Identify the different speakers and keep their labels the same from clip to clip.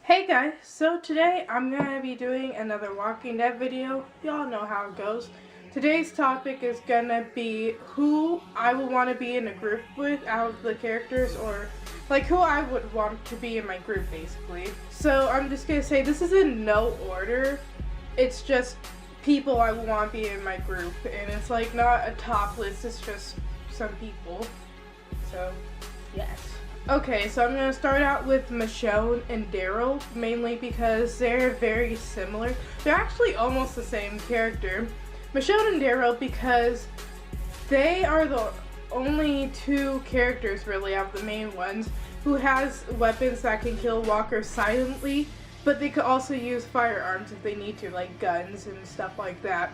Speaker 1: Hey guys, so today I'm going to be doing another Walking Dead video. Y'all know how it goes. Today's topic is going to be who I would want to be in a group with out of the characters, or like who I would want to be in my group basically. So I'm just going to say this is in no order. It's just people I would want to be in my group, and it's like not a top list, it's just some people. So, yes. Okay, so I'm going to start out with Michonne and Daryl, mainly because they're very similar. They're actually almost the same character. Michonne and Daryl because they are the only two characters, really, of the main ones, who has weapons that can kill walkers silently, but they could also use firearms if they need to, like guns and stuff like that.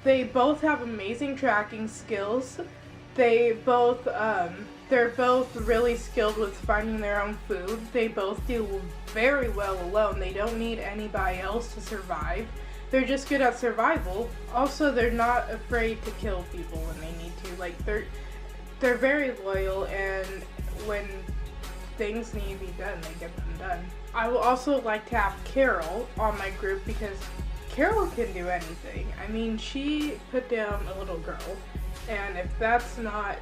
Speaker 1: They both have amazing tracking skills. They're both really skilled with finding their own food. They both do very well alone. They don't need anybody else to survive. They're just good at survival. Also, they're not afraid to kill people when they need to. Like, they're very loyal, and when things need to be done, they get them done. I will also like to have Carol on my group because Carol can do anything. I mean, she put down a little girl, and if that's not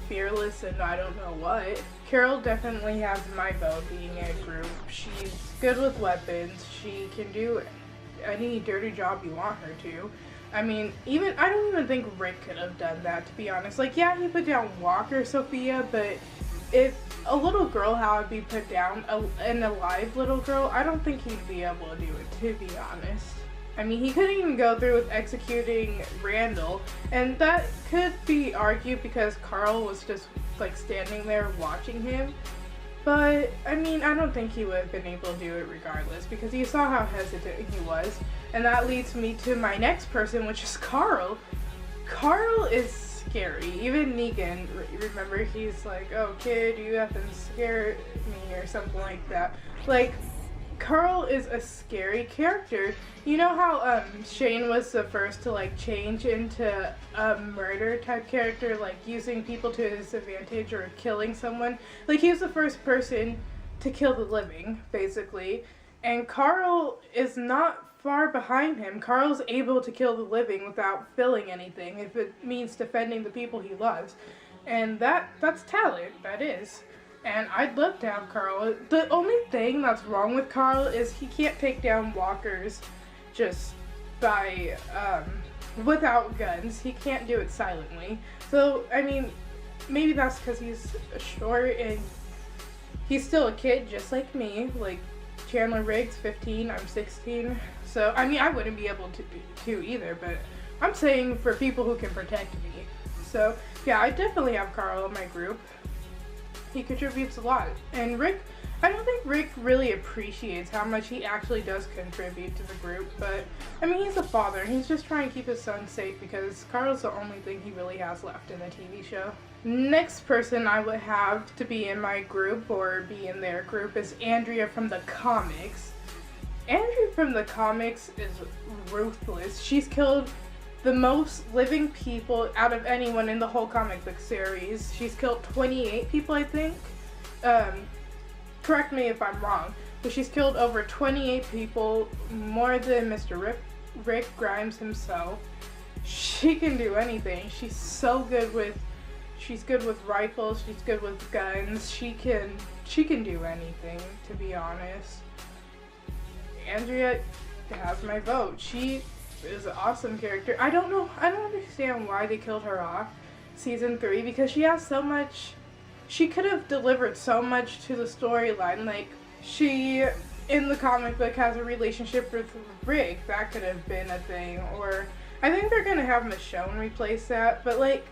Speaker 1: fearless and I don't know what, Carol definitely has my vote being in a group. She's good with weapons. She can do any dirty job you want her to. I mean, I don't even think Rick could have done that, to be honest. Like, yeah, he put down Walker Sophia, but if a little girl had to be put down, an alive little girl, I don't think he'd be able to do it, to be honest. I mean, he couldn't even go through with executing Randall, and that could be argued because Carl was just like standing there watching him. But I mean, I don't think he would have been able to do it regardless because you saw how hesitant he was. And that leads me to my next person, which is Carl. Carl is scary. Even Negan, remember, he's like, "Oh kid, you have to scare me," or something like that. Like, Carl is a scary character. You know how Shane was the first to like change into a murder type character, like using people to his advantage or killing someone? Like, he was the first person to kill the living, basically. And Carl is not far behind him. Carl's able to kill the living without feeling anything if it means defending the people he loves. And that's talent, that is. And I'd love to have Carl. The only thing that's wrong with Carl is he can't take down walkers just by, without guns. He can't do it silently. So, I mean, maybe that's because he's short and he's still a kid just like me. Like, Chandler Riggs, 15, I'm 16. So, I mean, I wouldn't be able to either, but I'm saying for people who can protect me. So, yeah, I definitely have Carl in my group. He contributes a lot. And Rick, I don't think Rick really appreciates how much he actually does contribute to the group, but I mean, he's a father and he's just trying to keep his son safe because Carl's the only thing he really has left in the TV show. Next person I would have to be in my group or be in their group is Andrea from the comics. Andrea from the comics is ruthless. She's killed the most living people out of anyone in the whole comic book series. She's killed 28 people, I think. Correct me if I'm wrong, but she's killed over 28 people, more than Mr. Rick Grimes himself. She can do anything. She's good with rifles, she's good with guns. She can do anything, to be honest. Andrea has my vote. She is an awesome character. I don't understand why they killed her off season 3 because she has so much. She could have delivered so much to the storyline. Like, she in the comic book has a relationship with Rick. That could have been a thing. Or I think they're gonna have Michonne replace that. But like,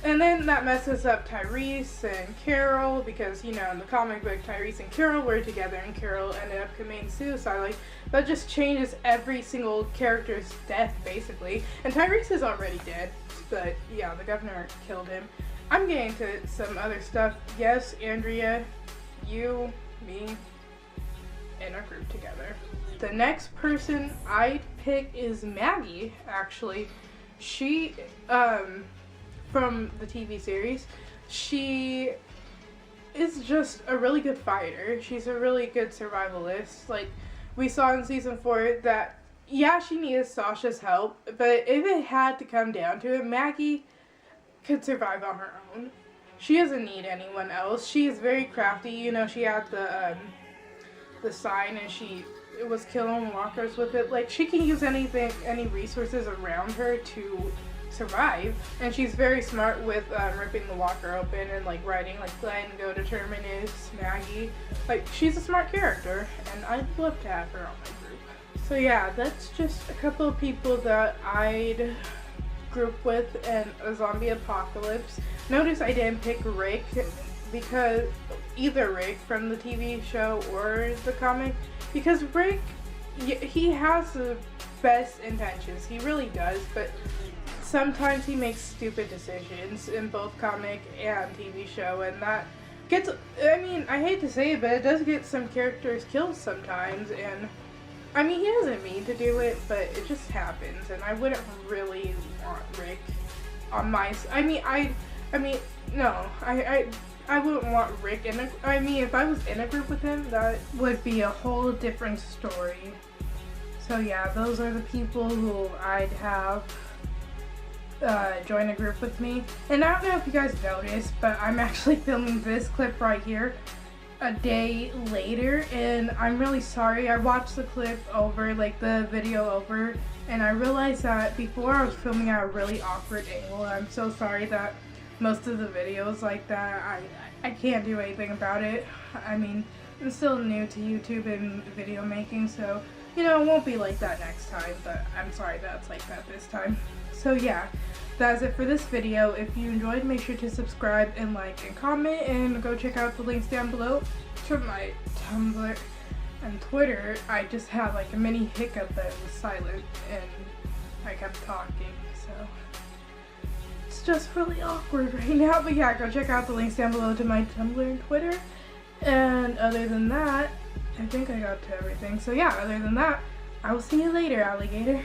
Speaker 1: And then that messes up Tyrese and Carol because, you know, in the comic book, Tyrese and Carol were together and Carol ended up committing suicide. Like, that just changes every single character's death, basically. And Tyrese is already dead, but yeah, the governor killed him. I'm getting to some other stuff. Yes, Andrea, you, me, in a group together. The next person I'd pick is Maggie, actually. She, from the TV series, she is just a really good fighter. She's a really good survivalist. Like, we saw in season 4 that, yeah, she needed Sasha's help, but if it had to come down to it, Maggie could survive on her own. She doesn't need anyone else. She is very crafty. You know, she had the sign, and she was killing walkers with it. Like, she can use anything, any resources around her to survive. And she's very smart with ripping the walker open and like writing like Glenn, go to Terminus, Maggie. Like, she's a smart character, and I'd love to have her on my group. So yeah, that's just a couple of people that I'd group with in a zombie apocalypse. Notice I didn't pick Rick, because either Rick from the TV show or the comic, because Rick, he has the best intentions, he really does, but sometimes he makes stupid decisions in both comic and TV show, and that gets, I mean, I hate to say it, but it does get some characters killed sometimes, and I mean, he doesn't mean to do it, but it just happens, and I wouldn't really want Rick on my, I wouldn't want Rick in if I was in a group with him, that would be a whole different story. So yeah, those are the people who I'd have join a group with me. And I don't know if you guys noticed, but I'm actually filming this clip right here a day later, and I'm really sorry. I watched the clip over, like the video over, and I realized that before I was filming at a really awkward angle. I'm so sorry that most of the videos like that, I can't do anything about it. I mean, I'm still new to YouTube and video making, so, you know, it won't be like that next time, but I'm sorry that's like that this time. So yeah, that's it for this video. If you enjoyed, make sure to subscribe and like and comment, and go check out the links down below to my Tumblr and Twitter. I just had like a mini hiccup that was silent and I kept talking, so it's just really awkward right now. But yeah, go check out the links down below to my Tumblr and Twitter. And other than that, I think I got to everything. So yeah, other than that, I will see you later, alligator.